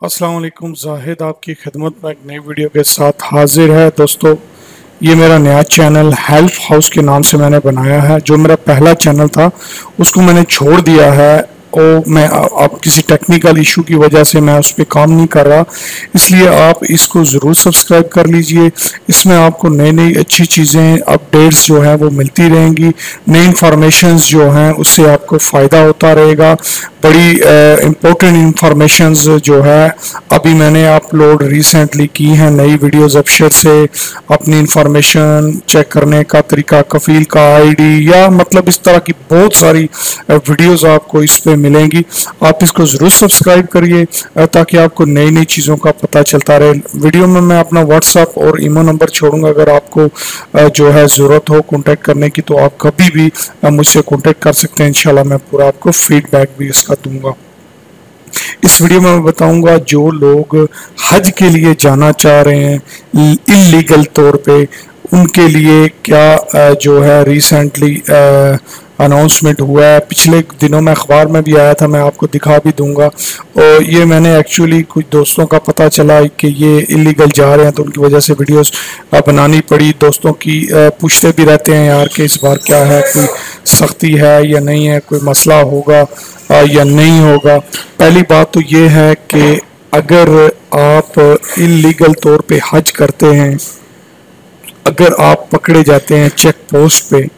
अस्सलाम वालेकुम। जाहिद आपकी खिदमत में एक नई वीडियो के साथ हाजिर है। दोस्तों, ये मेरा नया चैनल हेल्प हाउस के नाम से मैंने बनाया है। जो मेरा पहला चैनल था उसको मैंने छोड़ दिया है और मैं अब किसी टेक्निकल इशू की वजह से मैं उस पर काम नहीं कर रहा, इसलिए आप इसको ज़रूर सब्सक्राइब कर लीजिए। इसमें आपको नई नई अच्छी चीज़ें, अपडेट्स जो है वो मिलती रहेंगी। नई इंफॉर्मेशंस जो हैं उससे आपको फ़ायदा होता रहेगा। बड़ी इम्पोर्टेंट इंफॉर्मेशंस जो है अभी मैंने अपलोड रिसेंटली की हैं, नई वीडियोस अफशर से अपनी इंफॉर्मेशन चेक करने का तरीका, कफील का आईडी, या मतलब इस तरह की बहुत सारी वीडियोस आपको इस पे मिलेंगी। आप इसको ज़रूर सब्सक्राइब करिए ताकि आपको नई नई चीज़ों का पता चलता रहे। वीडियो में मैं अपना व्हाट्सएप और ईमो नंबर छोड़ूंगा, अगर आपको जो है ज़रूरत हो कॉन्टेक्ट करने की तो आप कभी भी मुझसे कॉन्टेक्ट कर सकते हैं। इंशाल्लाह मैं पूरा आपको फीडबैक भी इसका दूंगा। इस वीडियो में मैं बताऊंगा जो लोग हज के लिए जाना चाह रहे हैं इलीगल तौर पे, उनके लिए क्या जो है रिसेंटली अनाउंसमेंट हुआ है। पिछले दिनों में अखबार में भी आया था, मैं आपको दिखा भी दूंगा। और ये मैंने एक्चुअली कुछ दोस्तों का पता चला कि ये इलीगल जा रहे हैं तो उनकी वजह से वीडियोस बनानी पड़ी। दोस्तों की पूछते भी रहते हैं यार कि इस बार क्या है, कोई सख्ती है या नहीं है, कोई मसला होगा या नहीं होगा। पहली बात तो ये है कि अगर आप इलीगल तौर पे हज करते हैं, अगर आप पकड़े जाते हैं चेक पोस्ट पे,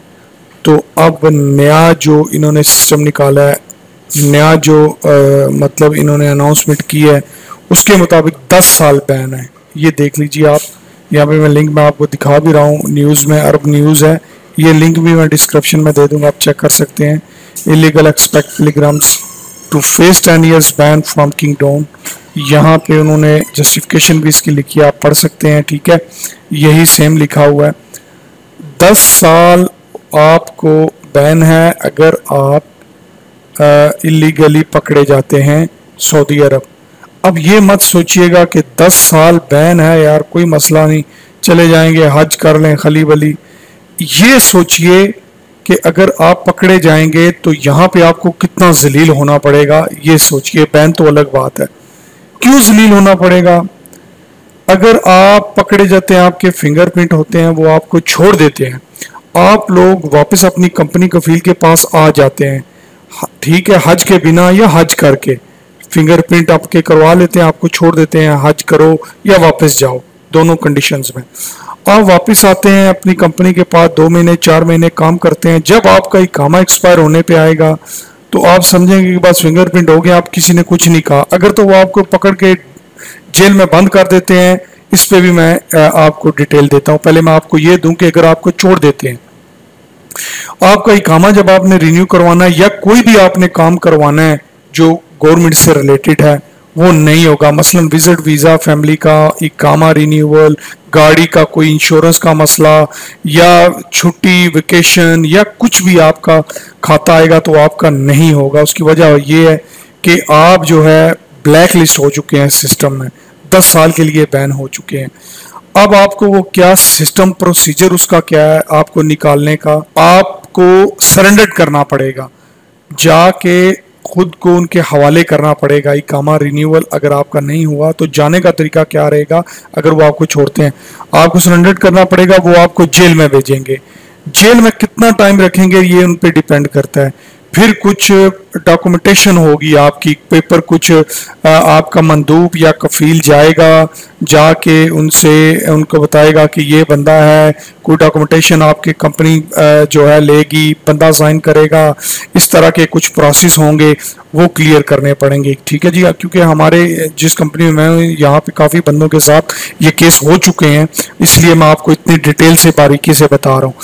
तो अब नया जो इन्होंने सिस्टम निकाला है, नया जो मतलब इन्होंने अनाउंसमेंट की है, उसके मुताबिक 10 साल बैन है। ये देख लीजिए आप, यहाँ पे मैं लिंक में आपको दिखा भी रहा हूँ, न्यूज़ में अरब न्यूज़ है, ये लिंक भी मैं डिस्क्रिप्शन में दे दूंगा, आप चेक कर सकते हैं। Illegal expect pilgrims to face 10 years ban from kingdom. यहाँ पे उन्होंने जस्टिफिकेशन भी इसकी लिखी है, आप पढ़ सकते हैं। ठीक है, यही सेम लिखा हुआ है। 10 साल आपको बैन है अगर आप इलीगली पकड़े जाते हैं सऊदी अरब। अब ये मत सोचिएगा कि 10 साल बैन है यार कोई मसला नहीं, चले जाएंगे हज कर लें खली बली। ये सोचिए कि अगर आप पकड़े जाएंगे तो यहाँ पे आपको कितना जलील होना पड़ेगा, ये सोचिए। बैन तो अलग बात है, क्यों जलील होना पड़ेगा? अगर आप पकड़े जाते हैं, आपके फिंगरप्रिंट होते हैं, वो आपको छोड़ देते हैं, आप लोग वापस अपनी कंपनी कफील के पास आ जाते हैं, ठीक है, हज के बिना या हज करके। फिंगरप्रिंट आपके करवा लेते हैं, आपको छोड़ देते हैं, हज करो या वापस जाओ, दोनों कंडीशंस में। आप वापस आते हैं अपनी कंपनी के पास, 2 महीने 4 महीने काम करते हैं। जब आपका इकामा एक्सपायर होने पे आएगा तो आप समझेंगे कि बस फिंगरप्रिंट हो गया, आप किसी ने कुछ नहीं कहा। अगर तो वो आपको पकड़ के जेल में बंद कर देते हैं, इस पे भी मैं आपको डिटेल देता हूं। पहले मैं आपको ये दूं कि अगर आपको छोड़ देते हैं, आपका इकामा जब आपने रिन्यू करवाना है या कोई भी आपने काम करवाना है जो गवर्नमेंट से रिलेटेड है, वो नहीं होगा। मसलन विजिट वीज़ा, फैमिली का इकामा रिन्यूअल, गाड़ी का कोई इंश्योरेंस का मसला, या छुट्टी, वेकेशन, या कुछ भी आपका खाता आएगा तो आपका नहीं होगा। उसकी वजह ये है कि आप जो है ब्लैक लिस्ट हो चुके हैं सिस्टम में, 10 साल के लिए बैन हो चुके हैं। अब आपको वो क्या सिस्टम प्रोसीजर उसका क्या है आपको निकालने का, आपको सरेंडर करना पड़ेगा, जाके खुद को उनके हवाले करना पड़ेगा। इकामा रिन्यूअल अगर आपका नहीं हुआ तो जाने का तरीका क्या रहेगा? अगर वो आपको छोड़ते हैं, आपको सरेंडर करना पड़ेगा, वो आपको जेल में भेजेंगे। जेल में कितना टाइम रखेंगे ये उन पे डिपेंड करता है। फिर कुछ डॉक्यूमेंटेशन होगी आपकी, पेपर कुछ आपका मंदूब या कफील जाएगा, जाके उनसे उनको बताएगा कि ये बंदा है, कोई डॉक्यूमेंटेशन आपकी कंपनी जो है लेगी, बंदा साइन करेगा। इस तरह के कुछ प्रोसेस होंगे, वो क्लियर करने पड़ेंगे। ठीक है जी, क्योंकि हमारे जिस कंपनी में मैं यहाँ पे काफ़ी बंदों के साथ ये केस हो चुके हैं, इसलिए मैं आपको इतनी डिटेल से बारीकी से बता रहा हूँ।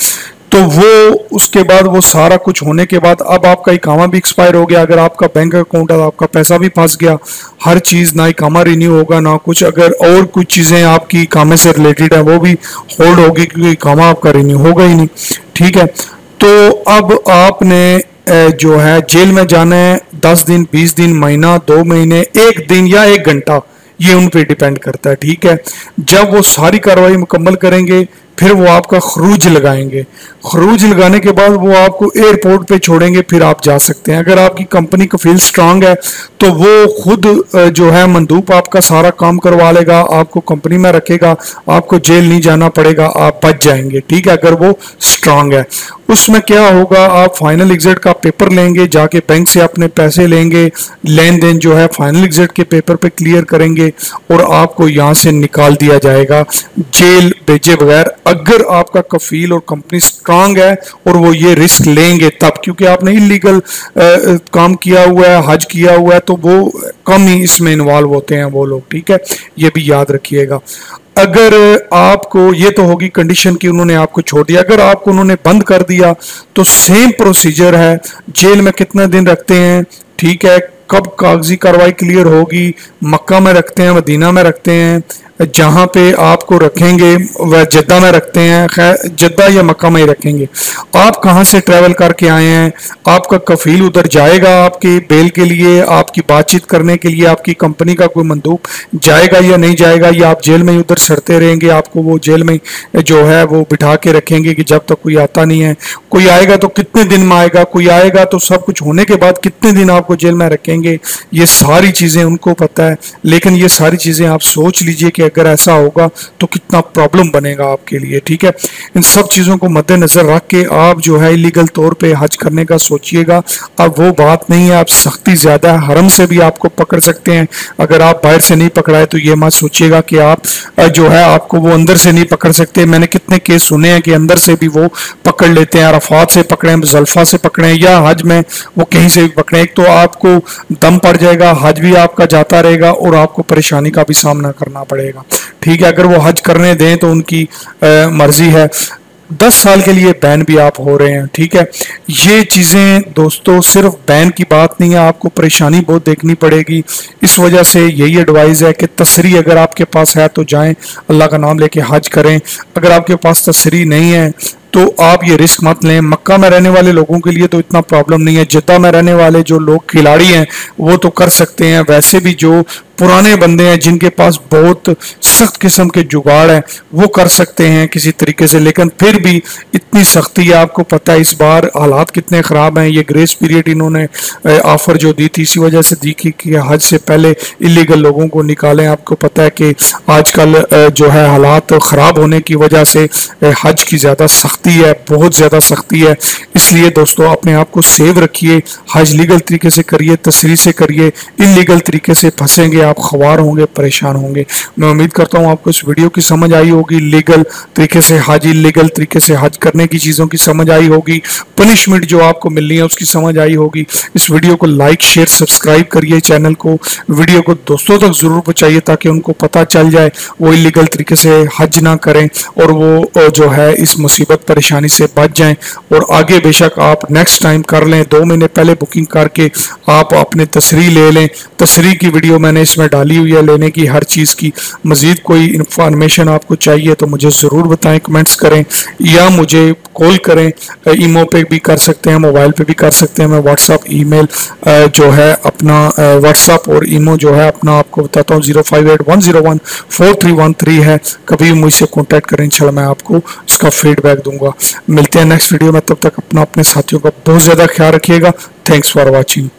तो वो उसके बाद वो सारा कुछ होने के बाद अब आपका इकामा भी एक्सपायर हो गया। अगर आपका बैंक अकाउंट है तो आपका पैसा भी फंस गया, हर चीज़, ना इकामा रिन्यू होगा ना कुछ। अगर और कुछ चीज़ें आपकी इकामे से रिलेटेड है वो भी होल्ड होगी, क्योंकि इकामा आपका रिन्यू होगा ही नहीं। ठीक है, तो अब आपने जो है जेल में जाना है 10 दिन, 20 दिन, महीना, 2 महीने, 1 दिन या 1 घंटा, ये उन पे डिपेंड करता है। ठीक है, जब वो सारी कार्रवाई मुकम्मल करेंगे फिर वो आपका खरूज लगाएंगे। खरूज लगाने के बाद वो आपको एयरपोर्ट पे छोड़ेंगे, फिर आप जा सकते हैं। अगर आपकी कंपनी का फील स्ट्रांग है तो वो खुद जो है मंदूप आपका सारा काम करवा लेगा, आपको कंपनी में रखेगा, आपको जेल नहीं जाना पड़ेगा, आप बच जाएंगे। ठीक है, अगर वो स्ट्रांग है। उसमें क्या होगा, आप फाइनल एग्जिट का पेपर लेंगे, जाके बैंक से अपने पैसे लेंगे, लेन देन जो है फाइनल एग्जिट के पेपर पे क्लियर करेंगे और आपको यहाँ से निकाल दिया जाएगा जेल भेजे बगैर, अगर आपका कफील और कंपनी स्ट्रांग है और वो ये रिस्क लेंगे तब। क्योंकि आपने इलीगल काम किया हुआ है, हज किया हुआ है, तो वो कम ही इसमें इन्वॉल्व होते हैं वो लोग। ठीक है, ये भी याद रखिएगा। अगर आपको, ये तो होगी कंडीशन कि उन्होंने आपको छोड़ दिया, अगर आपको उन्होंने बंद कर दिया तो सेम प्रोसीजर है। जेल में कितना दिन रखते हैं, ठीक है, कब कागजी कार्रवाई क्लियर होगी, मक्का में रखते हैं, मदीना में रखते हैं, जहां पे आपको रखेंगे वह जद्दा में रखते हैं, खैर जद्दा या मक्का में ही रखेंगे। आप कहां से ट्रैवल करके आए हैं, आपका कफील उधर जाएगा आपके बेल के लिए, आपकी बातचीत करने के लिए, आपकी कंपनी का कोई मंदूब जाएगा या नहीं जाएगा, या आप जेल में ही उधर सड़ते रहेंगे, आपको वो जेल में जो है वो बिठा के रखेंगे कि जब तक कोई आता नहीं है। कोई आएगा तो कितने दिन में आएगा, कोई आएगा तो सब कुछ होने के बाद कितने दिन आपको जेल में रखेंगे, ये सारी चीजें उनको पता है। लेकिन ये सारी चीजें आप सोच लीजिए कि अगर ऐसा होगा तो कितना प्रॉब्लम बनेगा आपके लिए। ठीक है, इन सब चीजों को मद्देनजर रख के आप जो है इलीगल तौर पे हज करने का सोचिएगा। अब वो बात नहीं है, आप सख्ती ज्यादा है, हरम से भी आपको पकड़ सकते हैं। अगर आप बाहर से नहीं पकड़ाए तो ये मत सोचिएगा कि आप जो है आपको वो अंदर से नहीं पकड़ सकते। मैंने कितने केस सुने हैं कि अंदर से भी वो पकड़ लेते हैं, अरफात से पकड़े, मुजल्फा से पकड़े, या हज में वो कहीं से भी पकड़े। एक तो आपको दम पड़ जाएगा, हज भी आपका जाता रहेगा और आपको परेशानी का भी सामना करना पड़ेगा। ठीक है, अगर वो हज करने दें तो उनकी मर्जी है। 10 साल के लिए बैन भी आप हो रहे हैं। ठीक है, ये चीज़ें दोस्तों सिर्फ बैन की बात नहीं है, आपको परेशानी बहुत देखनी पड़ेगी। इस वजह से यही एडवाइस है कि तसरी अगर आपके पास है तो जाएं, अल्लाह का नाम लेके हज करें। अगर आपके पास तसरी नहीं है तो आप ये रिस्क मत लें। मक्का में रहने वाले लोगों के लिए तो इतना प्रॉब्लम नहीं है, जद्दा में रहने वाले जो लोग खिलाड़ी हैं वो तो कर सकते हैं। वैसे भी जो पुराने बंदे हैं जिनके पास बहुत सख्त किस्म के जुगाड़ हैं वो कर सकते हैं किसी तरीके से, लेकिन फिर भी इतनी सख्ती है। आपको पता है इस बार हालात कितने ख़राब हैं। ये ग्रेस पीरियड इन्होंने ऑफर जो दी थी इसी वजह से दी कि हज से पहले इलीगल लोगों को निकालें। आपको पता है कि आजकल जो है हालात ख़राब होने की वजह से हज की ज़्यादा सख्ती है, बहुत ज़्यादा सख्ती है। इसलिए दोस्तों अपने आप को सेव रखिए, हज लीगल तरीके से करिए, तसरी से करिए। इलीगल तरीके से फंसेंगे आप ख्वार होंगे, परेशान होंगे। मैं उम्मीद करता हूँ आपको इस वीडियो की समझ आई होगी, लीगल तरीके से हज, इलीगल तरीके से हज करने की चीज़ों की समझ आई होगी, पनिशमेंट जो आपको मिलनी है उसकी समझ आई होगी। इस वीडियो को लाइक शेयर सब्सक्राइब करिए, चैनल को, वीडियो को दोस्तों तक जरूर पहुँचाइए ताकि उनको पता चल जाए, वो इलीगल तरीके से हज ना करें और वो जो है इस मुसीबत परेशानी से बच जाएं। और आगे बेशक आप नेक्स्ट टाइम कर लें, 2 महीने पहले बुकिंग करके आप अपने तसरी ले लें। तसरी की वीडियो मैंने इसमें डाली हुई है, लेने की हर चीज़ की। मज़ीद कोई इंफॉर्मेशन आपको चाहिए तो मुझे ज़रूर बताएं, कमेंट्स करें या मुझे कॉल करें। ईमो पे भी कर सकते हैं, मोबाइल पे भी कर सकते हैं। मैं व्हाट्सअप, ईमेल जो है अपना व्हाट्सअप और ईमो जो है अपना आपको बताता हूँ, 0581014313 है। कभी मुझसे कॉन्टैक्ट करें, इंशाल्लाह मैं आपको इसका फीडबैक दूंगा। मिलते हैं नेक्स्ट वीडियो में, तब तक अपना अपने साथियों का बहुत ज़्यादा ख्याल रखिएगा। Thanks for watching.